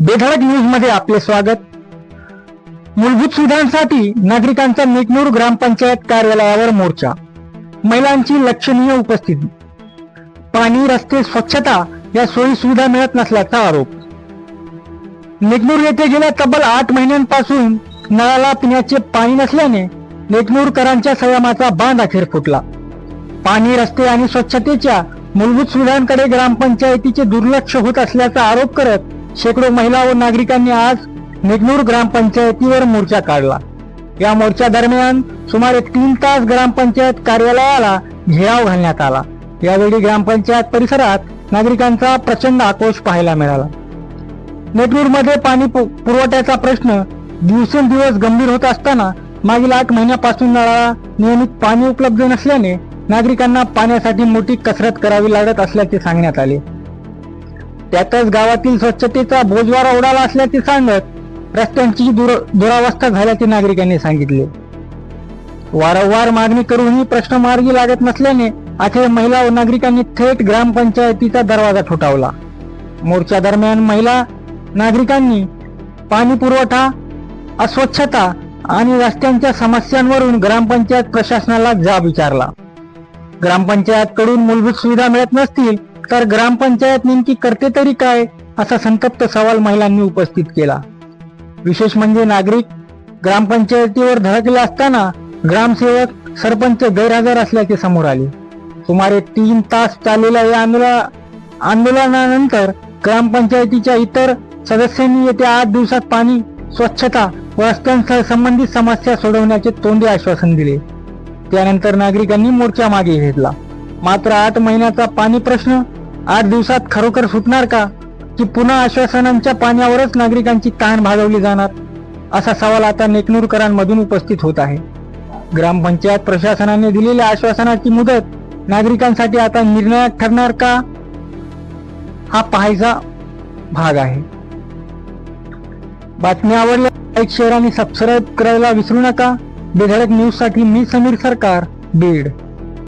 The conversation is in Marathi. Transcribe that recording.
बेधडक न्यूज मध्ये आपले स्वागत। मूलभूत सुविधांसाठी नागरिकांचा नेकनूर ग्रामपंचायत कार्यालयावर मोर्चा, महिलांची लक्षणीय उपस्थिती। पाणी, रस्ते, स्वच्छता या सोयी सुविधा मिळत नसल्याचा आरोप। नेकनूर येथे गेल्या तब्बल 8 महिन्यांपासून नळाला पिण्याचे पाणी नसल्याने नेकनूरकरांच्या संयमाचा बांध अखेर फुटला। पाणी, रस्ते आणि स्वच्छतेच्या मूलभूत सुविधांकडे ग्रामपंचायतीचे दुर्लक्ष होत असल्याचा आरोप करत शेकडो महिला व नागरिकांनी आज नेकनूर ग्रामपंचायतीवर मोर्चा काढला। या मोर्चा दरम्यान सुमारे 3 तास ग्रामपंचायत कार्यालयाला घेराव घालण्यात आला। यावेळी ग्रामपंचायत परिसरात नागरिकांचा प्रचंड आक्रोश पाहायला मिळाला। नेकनूरमध्ये पाणी पुरवठ्याचा प्रश्न दिवसेंदिवस गंभीर होत असताना मागील 8 महिन्यापासून नळाला नियमित पाणी उपलब्ध नसल्याने नागरिकांना पाण्यासाठी मोठी कसरत करावी लागत असल्याचे सांगण्यात आले। त्यातच गावातील स्वच्छतेचा बोजवारा उडाला असल्याचे सांगत रस्त्यांची दुरावस्था झाल्याचे नागरिकांनी सांगितले। वारंवार मागणी करूनही प्रश्न मार्गी लागत नसल्याने अखेर महिला व नागरिकांनी थेट ग्रामपंचायतीचा दरवाजा ठोठावला। मोर्चा दरम्यान महिला नागरिकांनी पाणी पुरवठा, अस्वच्छता आणि रस्त्यांच्या समस्यांवरून ग्रामपंचायत प्रशासनाला जाब विचारला। ग्रामपंचायत कडून मूलभूत सुविधा मिळत नसतील तर ग्रामपंचायत नेमकी करते तरी काय, असा संतप्त सवाल महिलांनी उपस्थित केला। विशेष म्हणजे नागरिक ग्रामपंचायतीवर धडकले असताना ग्रामसेवक, सरपंच गैरहजर असल्याचे समोर आले। सुमारे 3 तास चाललेल्या या आंदोलनानंतर ग्रामपंचायतीच्या इतर सदस्यांनी येत्या 8 दिवसात पाणी, स्वच्छता व रस्त्यांसह संबंधित समस्या सोडवण्याचे तोंडी आश्वासन दिले। त्यानंतर नागरिकांनी मोर्चा मागे घेतला। मात्र 8 महिन्याचा पाणी प्रश्न 8 दिवसात खरोखर सुटणार का, की पुन्हा आश्वासनांच्या पाण्यावरच नागरिकांची ताण भागवली जाणार, असा सवाल आता नेकनूरकरांमधून उपस्थित होत आहे। ग्रामपंचायत प्रशासनाने दिलेल्या आश्वासनाची मुदत नागरिकांसाठी आता निर्णायक ठरणार का, हा पाहायचा भाग आहे। बातमी आवडल्या लाईक, शेअर आणि सबस्क्राईब करायला विसरू नका। बेधडक न्यूज साठी मी समीर सरकार, बीड।